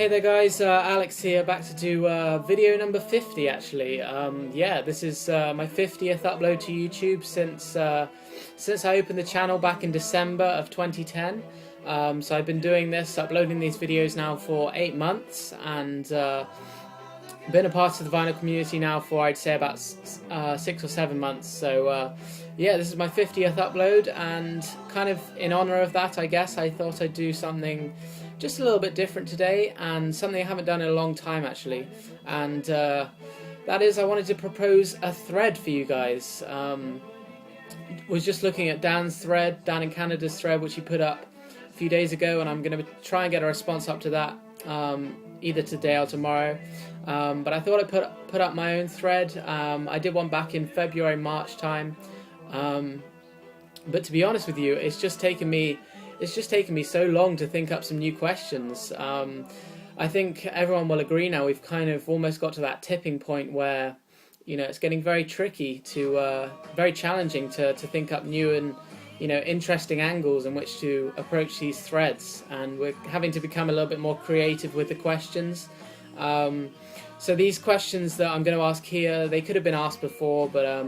Hey there guys, Alex here, back to do video number 50 actually. Yeah, this is my 50th upload to YouTube since I opened the channel back in December of 2010. So I've been doing this, uploading these videos now for 8 months, and been a part of the vinyl community now for, I'd say, about 6 or 7 months. So yeah, this is my 50th upload, and kind of in honor of that, I guess, I thought I'd do something just a little bit different today, and something I haven't done in a long time actually. And that is, I wanted to propose a thread for you guys. Was just looking at Dan's thread, Dan in Canada's thread, which he put up a few days ago, and I'm going to try and get a response up to that either today or tomorrow. But I thought I'd put up my own thread. I did one back in February, March time. But to be honest with you, it's just taken me so long to think up some new questions. I think everyone will agree now we've kind of almost got to that tipping point where, you know, it's getting very tricky to, very challenging to think up new and, you know, interesting angles in which to approach these threads, and we're having to become a little bit more creative with the questions. So these questions that I'm going to ask here, they could have been asked before, but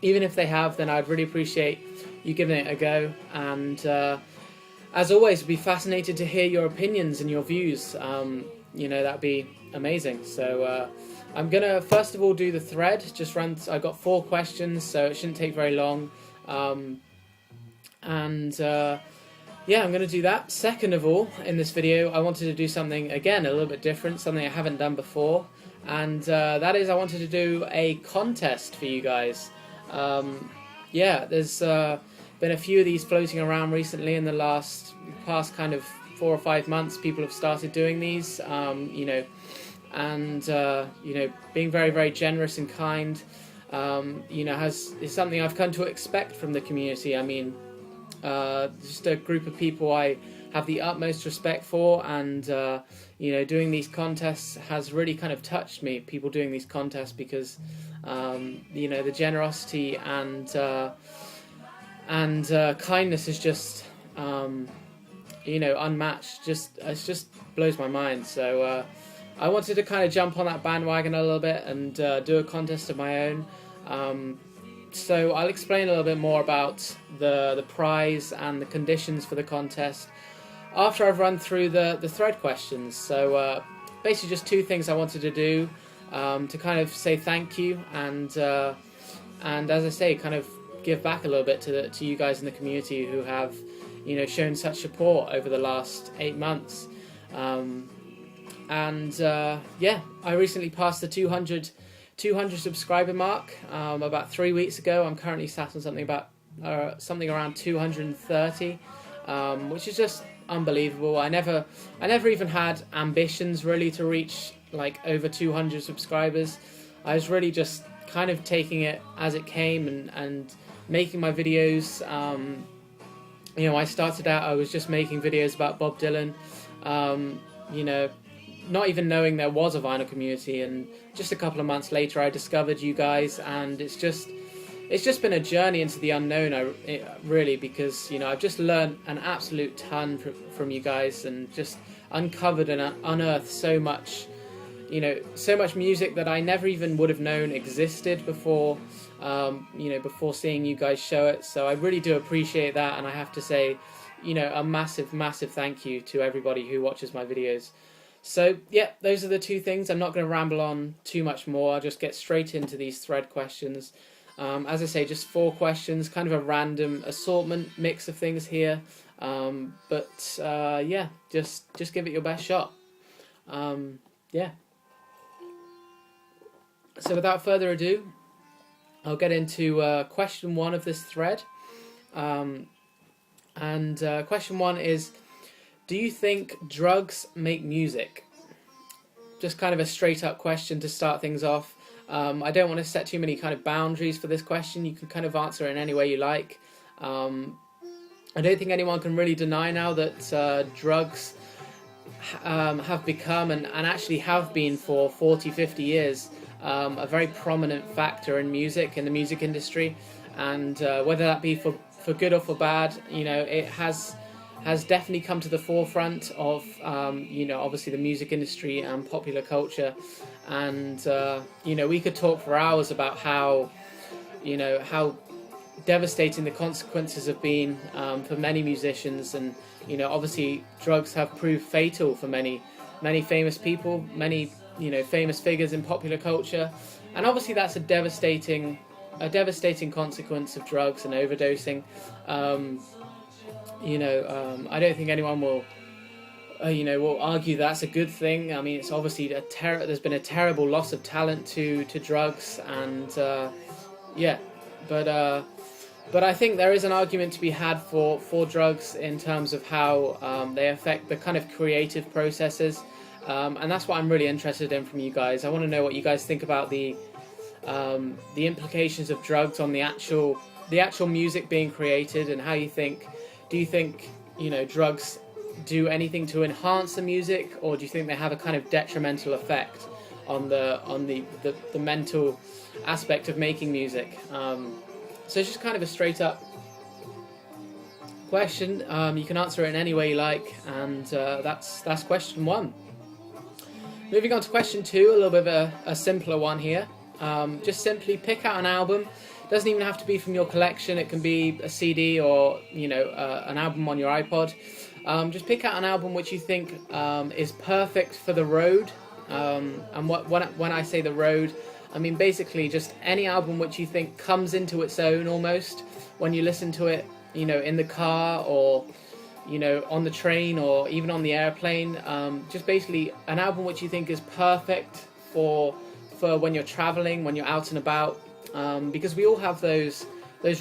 even if they have, then I'd really appreciate you giving it a go. And as always, I'd be fascinated to hear your opinions and your views. You know, that'd be amazing. So I'm gonna first of all do the thread. Just run. I got 4 questions, so it shouldn't take very long. Yeah, I'm gonna do that. Second of all, in this video, I wanted to do something again a little bit different, something I haven't done before, and that is I wanted to do a contest for you guys. Yeah, there's been a few of these floating around recently in the past kind of 4 or 5 months. People have started doing these, you know, and you know, being very, very generous and kind, you know, is something I've come to expect from the community. I mean, just a group of people I have the utmost respect for, and you know, doing these contests has really kind of touched me. People doing these contests, because you know, the generosity and kindness is just you know, unmatched. It just blows my mind. So I wanted to kind of jump on that bandwagon a little bit and do a contest of my own. So I'll explain a little bit more about the prize and the conditions for the contest after I've run through the thread questions. So basically just 2 things I wanted to do, to kind of say thank you, and as I say, kind of give back a little bit to you guys in the community who have, you know, shown such support over the last 8 months. Yeah, I recently passed the 200 subscriber mark about 3 weeks ago. I'm currently sat on something around 230, which is just unbelievable. I never even had ambitions really to reach like over 200 subscribers. I was really just kind of taking it as it came and making my videos. You know, I started out, I was just making videos about Bob Dylan, you know, not even knowing there was a vinyl community, and just a couple of months later I discovered you guys, and it's just been a journey into the unknown, really, because, you know, I've just learned an absolute ton from you guys, and just uncovered and unearthed so much, you know, so much music that I never even would have known existed before, you know, before seeing you guys show it. So I really do appreciate that, and I have to say, you know, a massive, massive thank you to everybody who watches my videos. So yeah, those are the 2 things. I'm not going to ramble on too much more. I'll just get straight into these thread questions. As I say, just 4 questions, kind of a random assortment mix of things here. Yeah, just give it your best shot. Yeah. So without further ado, I'll get into question 1 of this thread. Question 1 is, do you think drugs make music? Just kind of a straight up question to start things off. I don't want to set too many kind of boundaries for this question. You can kind of answer it in any way you like. I don't think anyone can really deny now that drugs have become, and actually have been for 40, 50 years, a very prominent factor in music, in the music industry. And whether that be for good or for bad, you know, it has has definitely come to the forefront of, obviously the music industry and popular culture. And, we could talk for hours about how devastating the consequences have been for many musicians. And, obviously drugs have proved fatal for many famous people, many, famous figures in popular culture. And obviously that's a devastating consequence of drugs and overdosing. I don't think anyone will argue that's a good thing. I mean, it's obviously there's been a terrible loss of talent to drugs, and but I think there is an argument to be had for drugs in terms of how they affect the kind of creative processes, and that's what I'm really interested in from you guys. I want to know what you guys think about the implications of drugs on the actual music being created, and how you think. Do you think drugs do anything to enhance the music, or do you think they have a kind of detrimental effect on the mental aspect of making music? So it's just kind of a straight up question. You can answer it in any way you like, and that's question 1. Moving on to question 2, a little bit of a simpler one here. Just simply pick out an album. Doesn't even have to be from your collection. It can be a CD or an album on your iPod. Just pick out an album which you think is perfect for the road. And when I say the road, I mean basically just any album which you think comes into its own almost when you listen to it, in the car, or on the train, or even on the airplane. Just basically an album which you think is perfect for when you're traveling, when you're out and about. Because we all have those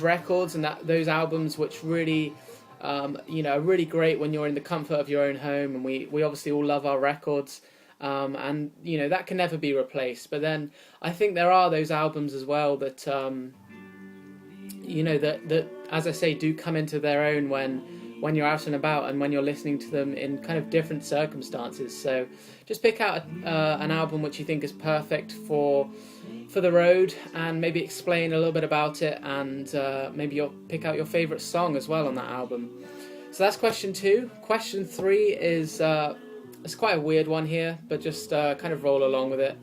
records and those albums which really are really great when you're in the comfort of your own home, and we obviously all love our records, and that can never be replaced. But then I think there are those albums as well that that as I say do come into their own when you're out and about, and when you're listening to them in kind of different circumstances. So just pick out an album which you think is perfect for the road, and maybe explain a little bit about it, and maybe you'll pick out your favourite song as well on that album. So that's question 2. Question 3 is it's quite a weird one here, but just kind of roll along with it.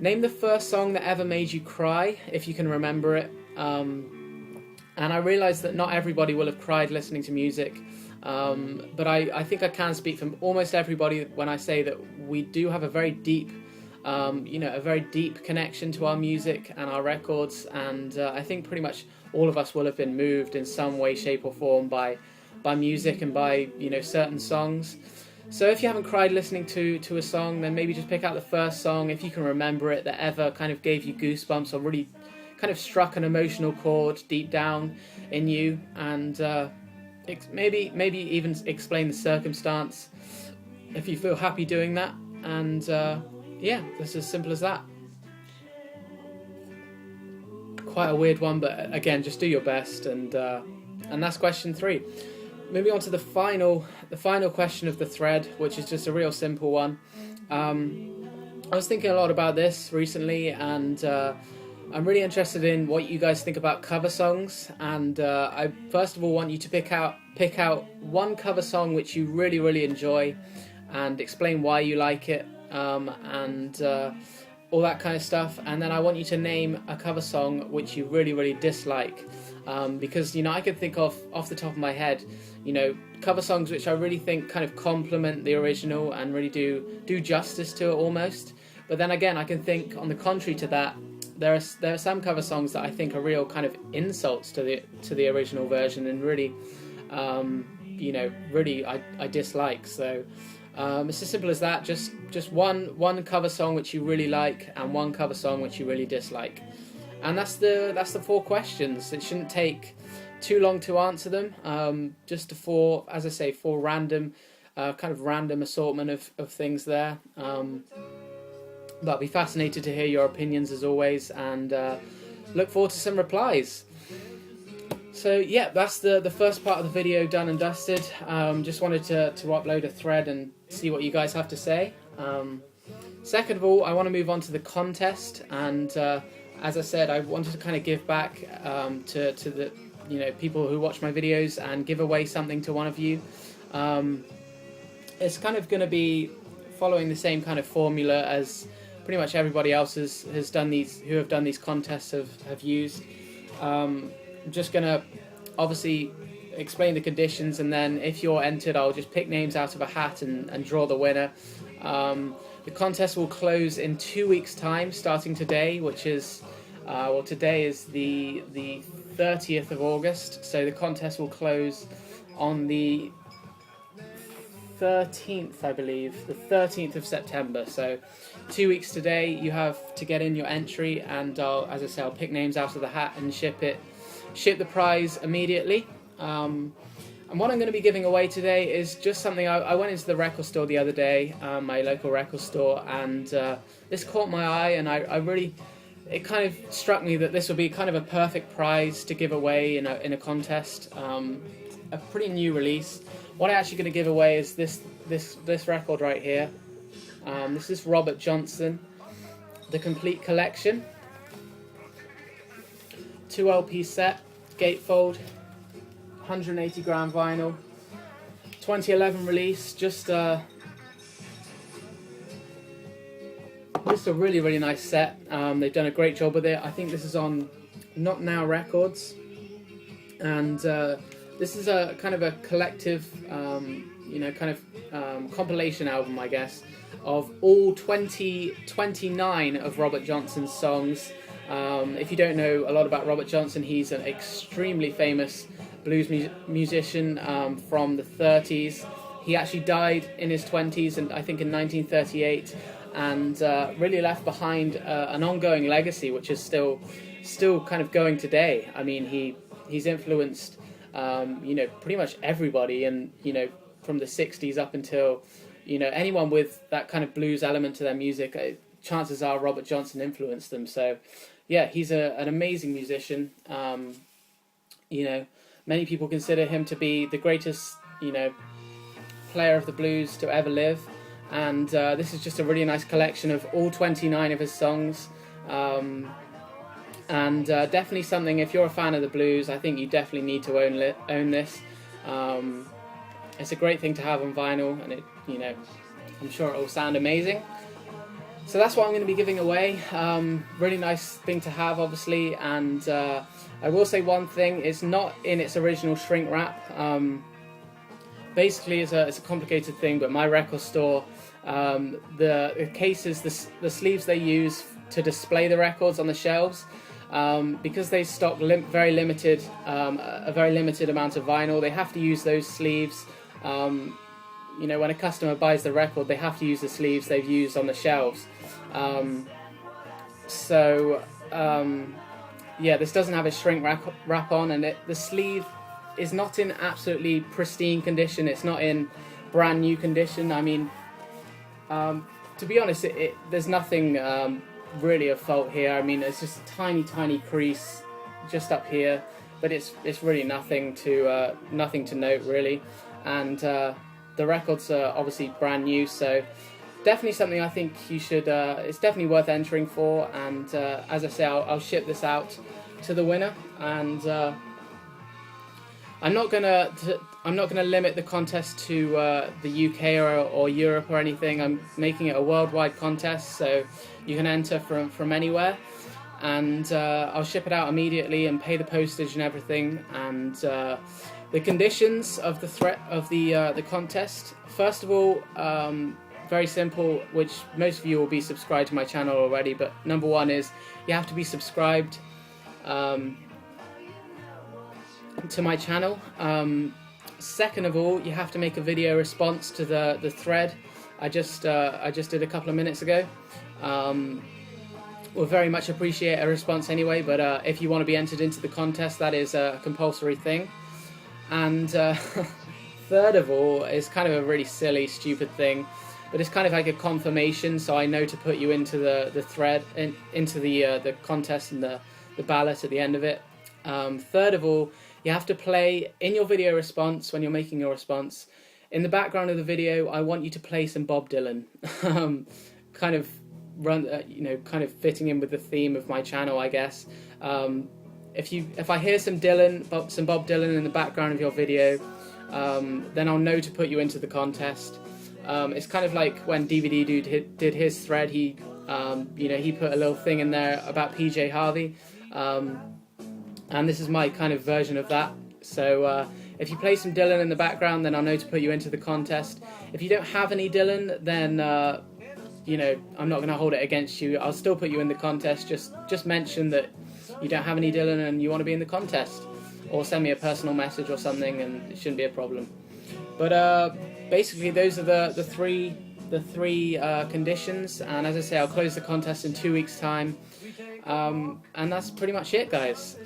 Name the first song that ever made you cry, if you can remember it. And I realise that not everybody will have cried listening to music, but I think I can speak from almost everybody when I say that we do have a very deep connection to our music and our records, and I think pretty much all of us will have been moved in some way, shape or form by music and by certain songs. So if you haven't cried listening to a song, then maybe just pick out the first song, if you can remember it, that ever kind of gave you goosebumps or really kind of struck an emotional chord deep down in you, and maybe even explain the circumstance if you feel happy doing that. And that's as simple as that. Quite a weird one, but again, just do your best, and that's question 3. Moving on to the final question of the thread, which is just a real simple one. I was thinking a lot about this recently, and I'm really interested in what you guys think about cover songs. And I first of all want you to pick out one cover song which you really, really enjoy, and explain why you like it, and all that kind of stuff. And then I want you to name a cover song which you really, really dislike. Because I could think of off the top of my head, cover songs which I really think kind of complement the original and really do justice to it almost. But then again, I can think on the contrary to that, there are some cover songs that I think are real kind of insults to the original version, and really, really I dislike. So it's as simple as that. Just one cover song which you really like, and one cover song which you really dislike. And that's the 4 questions. It shouldn't take too long to answer them. Just four random, kind of random assortment of things there. But I'll be fascinated to hear your opinions as always, and look forward to some replies. So yeah, that's the first part of the video done and dusted. Just wanted to upload a thread and see what you guys have to say. Second of all, I want to move on to the contest, and as I said, I wanted to kind of give back to people who watch my videos and give away something to one of you. It's kind of going to be following the same kind of formula as pretty much everybody else has done these, who have done these contests have used. I'm just going to obviously explain the conditions, and then if you're entered, I'll just pick names out of a hat and draw the winner. The contest will close in 2 weeks' time, starting today, which is, well, today is the 30th of August, so the contest will close on the 13th, I believe, the 13th of September. So 2 weeks today, you have to get in your entry, and as I say, I'll pick names out of the hat and ship the prize immediately. And what I'm going to be giving away today is just something. I went into the record store the other day, my local record store, and this caught my eye, and it kind of struck me that this would be kind of a perfect prize to give away in a contest. A pretty new release. What I'm actually going to give away is this record right here. This is Robert Johnson, the complete collection, 2 LP set, gatefold, 180 gram vinyl, 2011 release. Just a really nice set. They've done a great job with it. I think this is on Not Now Records, and this is a kind of a collective, compilation album, I guess, of all 29 of Robert Johnson's songs. If you don't know a lot about Robert Johnson, he's an extremely famous blues musician from the 30s. He actually died in his 20s, and I think in 1938, and really left behind an ongoing legacy, which is still kind of going today. I mean, he's influenced pretty much everybody, and from the 60s up until anyone with that kind of blues element to their music, chances are Robert Johnson influenced them. So yeah, he's an amazing musician. Many people consider him to be the greatest player of the blues to ever live, and this is just a really nice collection of all 29 of his songs, and definitely something, if you're a fan of the blues, I think you definitely need to own this. It's a great thing to have on vinyl, and I'm sure it will sound amazing. So that's what I'm going to be giving away. Really nice thing to have, obviously, and I will say one thing: it's not in its original shrink wrap. Basically, it's a complicated thing, but my record store, the cases, the sleeves they use to display the records on the shelves, because they stock a very limited amount of vinyl, they have to use those sleeves. When a customer buys the record, they have to use the sleeves they've used on the shelves. This doesn't have a shrink wrap on, and the sleeve is not in absolutely pristine condition. It's not in brand new condition. I mean, to be honest, there's nothing really of fault here. I mean, it's just a tiny crease just up here, but it's really nothing to note really, and the records are obviously brand new, so definitely something I think you should. It's definitely worth entering for, and as I say, I'll ship this out to the winner, and I'm not gonna limit the contest to the UK or Europe or anything. I'm making it a worldwide contest, so you can enter from anywhere, and I'll ship it out immediately and pay the postage and everything. And the conditions of the contest, first of all, very simple, which most of you will be subscribed to my channel already, but number one is you have to be subscribed to my channel. Second of all, you have to make a video response to the thread I just did a couple of minutes ago. We'll very much appreciate a response anyway, but if you want to be entered into the contest, that is a compulsory thing. And third of all, it's kind of a really silly, stupid thing, but it's kind of like a confirmation, so I know to put you into the thread, into the contest and the ballot at the end of it. Third of all, you have to play in your video response, when you're making your response, in the background of the video, I want you to play some Bob Dylan. Kind of fitting in with the theme of my channel, I guess. if I hear some Bob Dylan in the background of your video, then I'll know to put you into the contest. It's kind of like when DVD Dude did his thread. He he put a little thing in there about PJ Harvey, and this is my kind of version of that. So if you play some Dylan in the background, then I'll know to put you into the contest. If you don't have any Dylan, then I'm not going to hold it against you. I'll still put you in the contest. Just mention that you don't have any Dylan and you want to be in the contest, or send me a personal message or something, and it shouldn't be a problem. But basically, those are the three conditions. And as I say, I'll close the contest in 2 weeks' time. And that's pretty much it, guys.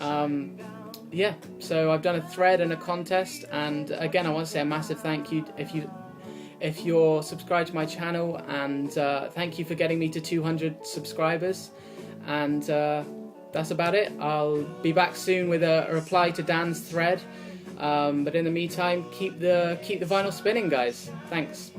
Yeah, so I've done a thread and a contest, and again, I want to say a massive thank you if you're subscribed to my channel, and thank you for getting me to 200 subscribers. And that's about it. I'll be back soon with a reply to Dan's thread, but in the meantime, keep the vinyl spinning, guys. Thanks.